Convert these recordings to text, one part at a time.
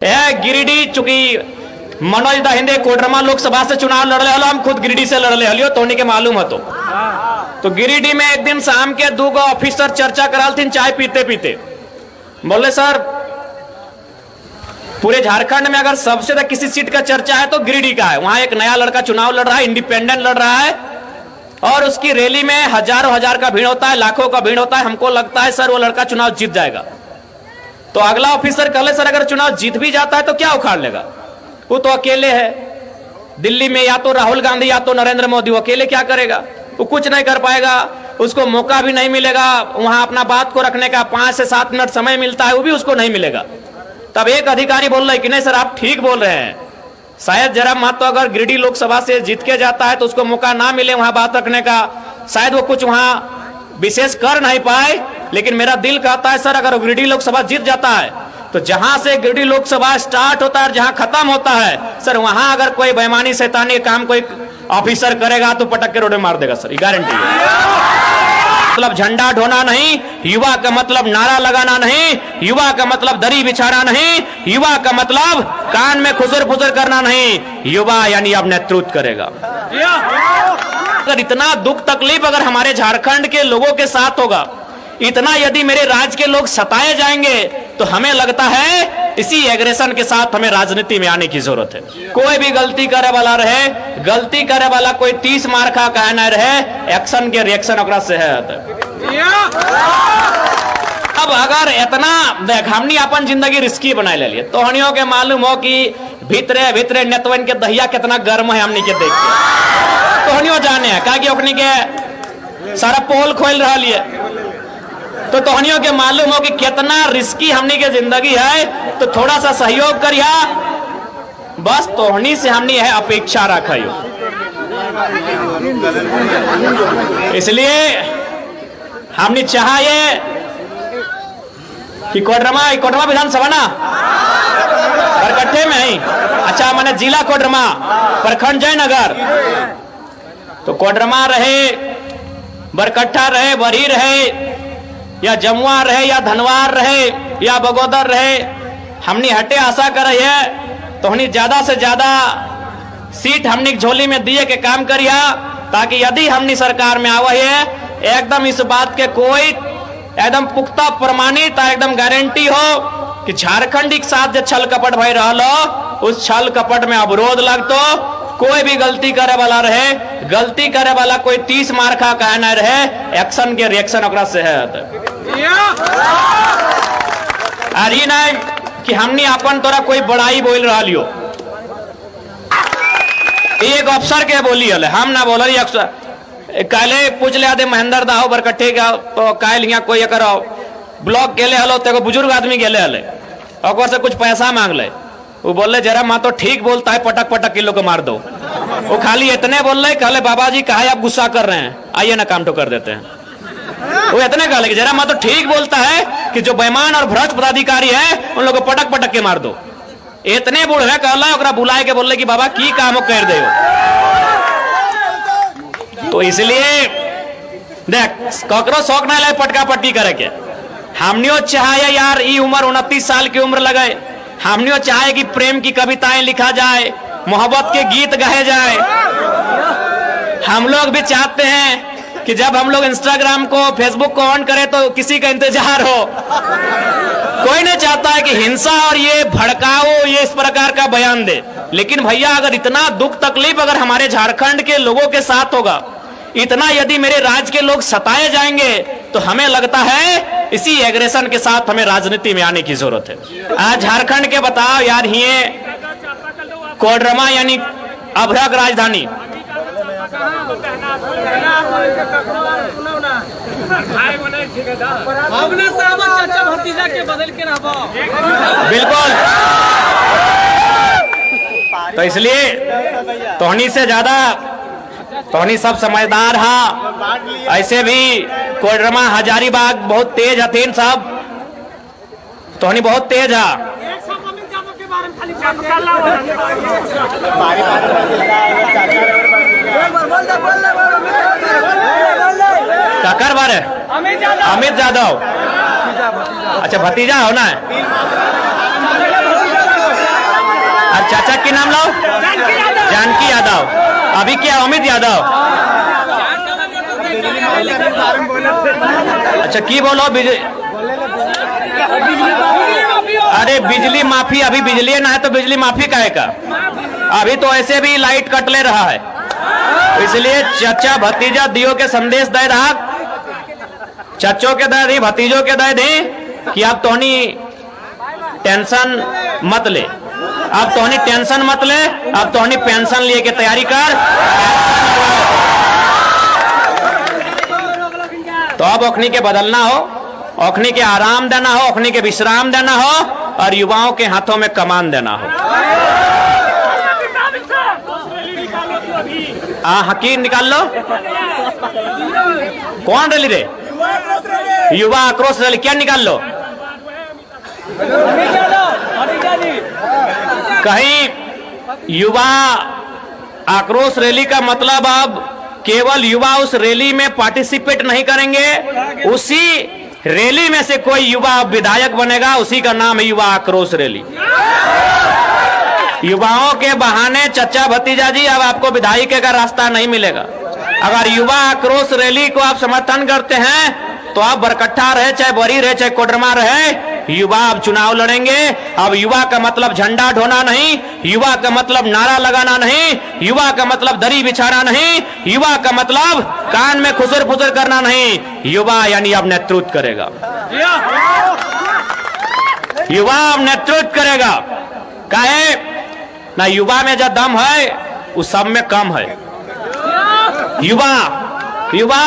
गिरिडीह चूंकि मनोज दहिंदे कोडरमा लोकसभा से चुनाव लड़ रहे हो, हम खुद गिरिडीह से लड़ रहे हो तो के मालूम हो तो गिरिडीह में एक दिन शाम के 2 ऑफिसर चर्चा कराल थी चाय पीते पीते। बोले सर पूरे झारखंड में अगर सबसे ज्यादा किसी सीट का चर्चा है तो गिरिडीह का है। वहां एक नया लड़का चुनाव लड़ रहा है, इंडिपेंडेंट लड़ रहा है और उसकी रैली में हजारों हजार का भीड़ होता है, लाखों का भीड़ होता है। हमको लगता है सर वो लड़का चुनाव जीत जाएगा। तो अगला ऑफिसर कहले सर अगर चुनाव जीत भी जाता है तो क्या उखाड़ लेगा, वो तो अकेले है दिल्ली में, या तो राहुल गांधी या तो नरेंद्र मोदी, वो अकेले क्या करेगा, वो कुछ नहीं कर पाएगा, उसको मौका भी नहीं मिलेगा वहां अपना बात को रखने का। 5 से 7 मिनट समय मिलता है वो भी उसको नहीं मिलेगा। तब एक अधिकारी बोल रहे कि नहीं सर आप ठीक बोल रहे हैं, शायद जरा महतो अगर गिरिडीह लोकसभा से जीत के जाता है तो उसको मौका ना मिले वहां बात रखने का, शायद वो कुछ वहां विशेष कर नहीं पाए। लेकिन मेरा दिल कहता है सर अगर गिरिडीह लोकसभा जीत जाता है तो जहां से गिरिडीह लोकसभा स्टार्ट होता है और जहां खत्म होता है सर वहां अगर कोई बेईमानी शैतानी काम कोई ऑफिसर करेगा तो पटक के रोड में मार देगा सर, ये गारंटी है। मतलब झंडा ढोना नहीं, युवा का मतलब नारा लगाना नहीं, युवा का मतलब दरी बिछाना नहीं, युवा का मतलब कान में खुसर फुसर करना नहीं, युवा यानी अब नेतृत्व करेगा। अगर इतना दुख तकलीफ अगर हमारे झारखंड के लोगों के साथ होगा, इतना यदि मेरे राज्य के लोग सताए जाएंगे तो हमें लगता है इसी एग्रेशन के साथ हमें राजनीति में आने की जरूरत है। कोई भी गलती करे वाला रहे, गलती करे वाला कोई 30 मार खा कहे न रहे, एक्शन के रिएक्शन ओकरा से है। अब अगर इतना देख हमनी अपन जिंदगी रिस्की बना ले लिए तो हनियों के मालूम हो कि भीतरे भीतरे नेतवन के दहिया कितना गर्म है हमनी के देख के तो हनियों जाने है का कि ओकनी के सारा पोल खोल रहा लिए तो तोहनियों के मालूम हो कि कितना रिस्की हमनी के जिंदगी है। तो थोड़ा सा सहयोग करिया, बस तोहनी से हमनी है अपेक्षा रखियो। इसलिए हमनी चाहिए कि कोडरमा विधानसभा ना बरकट्ठे में ही, अच्छा मैंने जिला कोडरमा प्रखंड जयनगर, तो कोडरमा रहे, बरकट्ठा रहे, बरही रहे या जमुआ रहे या धनवार रहे या बगोदर रहे, हमनी हटे आशा कर रही है तो हमनी ज्यादा से ज्यादा सीट हमनी झोली में दिए के काम करिया, ताकि यदि हमनी सरकार में आवा है एकदम इस बात के कोई एकदम पुख्ता प्रमाणित एकदम गारंटी हो कि झारखंड के साथ जो छल कपट भई रहा उस छल कपट में अवरोध लगतो। कोई भी गलती करे वाला रहे, गलती करे वाला कोई 30 मार खा कहे न रहे, एक्शन के रिएक्शन ओकरा से है। और ये नहीं कि हमने अपन तोरा कोई बड़ाई बोल रहा लियो, एक अफसर के बोली हले, हम ना बोल रही अक्सर काले पूछ ले आदे महेंद्र दाहो बरकट्ठे का तो काल यहाँ कोई एक ब्लॉक गेले हलो तो बुजुर्ग आदमी गेले हले और से कुछ पैसा मांग ले, वो बोले जरा माँ तो ठीक बोलता है, पटक पटक किलो को मार दो। वो खाली इतने बोल रहे कहले बाबा जी कहा आप गुस्सा कर रहे हैं, आइए ना काम तो कर देते हैं। वो इतने कहले जरा माँ तो ठीक बोलता है कि जो बेईमान और भ्रष्ट पदाधिकारी है उन लोगों को पटक पटक के मार दो। इतने बूढ़े कहला ओकरा बुलाए के बोले कि बाबा की काम कर दे। तो इसलिए देख ककरो शौक ना लगे पटका पटकी करे के, हमनियो चाहे यार ये उम्र 29 साल की उम्र लगे, हमनियो चाहे कि प्रेम की कविताएं लिखा जाए, मोहब्बत के गीत गाए जाए। हम लोग भी चाहते हैं कि जब हम लोग इंस्टाग्राम को फेसबुक को ऑन करें तो किसी का इंतजार हो। कोई नहीं चाहता है कि हिंसा और ये भड़काओ ये इस प्रकार का बयान दे। लेकिन भैया अगर इतना दुख तकलीफ अगर हमारे झारखंड के लोगों के साथ होगा, इतना यदि मेरे राज्य के लोग सताए जाएंगे तो हमें लगता है इसी एग्रेशन के साथ हमें राजनीति में आने की जरूरत है। आज झारखंड के बताओ यार ये कोडरमा यानी अभ्रक राजधानी, बिल्कुल। तो इसलिए तोहनी से ज्यादा तोहनी सब समझदार हा, ऐसे भी कोडरमा हजारीबाग बहुत तेज हथिन सब, तोहनी बहुत तेज हा। ककर बारे अमित यादव, अच्छा भतीजा हो ना। नाम लो? जानकी यादव। अभी क्या अमित यादव? अच्छा की बोलो? अरे बिजली माफी, अभी बिजली ना है तो बिजली माफी काहे का? अभी तो ऐसे भी लाइट कट ले रहा है, इसलिए चचा भतीजा दियो के संदेश दे रहा, चचों के दे दी, भतीजों के दे दी कि अब तोहनी टेंशन मत ले, अब तोहनी टेंशन मत ले, अब तोहनी पेंशन लिए के तैयारी कर। तो अब ओखनी के बदलना हो, ओखनी के आराम देना हो, ओखनी के विश्राम देना हो और युवाओं के हाथों में कमान देना हो। हकीर निकाल लो। कौन रैली रे? युवा आक्रोश रैली। क्या निकाल लो? कहीं युवा आक्रोश रैली का मतलब अब केवल युवा उस रैली में पार्टिसिपेट नहीं करेंगे, उसी रैली में से कोई युवा विधायक बनेगा, उसी का नाम है युवा आक्रोश रैली। युवाओं के बहाने चचा भतीजा जी अब आपको विधायक का रास्ता नहीं मिलेगा। अगर युवा आक्रोश रैली को आप समर्थन करते हैं तो आप बरकट्ठा रहे, चाहे बरी रहे, चाहे कोडरमा रहे, युवा अब चुनाव लड़ेंगे। अब युवा का मतलब झंडा ढोना नहीं, युवा का मतलब नारा लगाना नहीं, युवा का मतलब दरी बिछाना नहीं, युवा का मतलब कान में खुसर फुसर करना नहीं। युवा यानी अब नेतृत्व करेगा, युवा अब नेतृत्व करेगा। काहे ना? युवा में जो दम है उस सब में कम है। युवा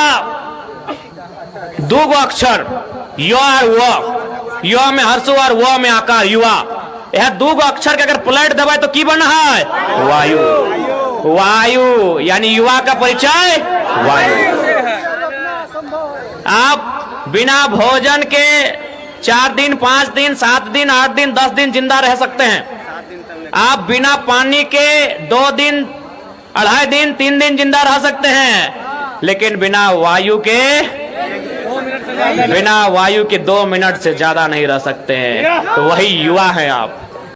दो गो अक्षर यो और वो, यो में हर्षो और वो में आकार। युवा यह दो गो अक्षर के अगर पलट दबाए तो की बना है? वायु। वायु यानी युवा का परिचय वायु। आप बिना भोजन के 4 दिन, 5 दिन, 7 दिन, 8 दिन, 10 दिन जिंदा रह सकते हैं। आप बिना पानी के 2 दिन, 2.5 दिन, 3 दिन जिंदा रह सकते हैं, लेकिन बिना वायु के 2 मिनट से ज्यादा नहीं रह सकते हैं। तो वही युवा है आप।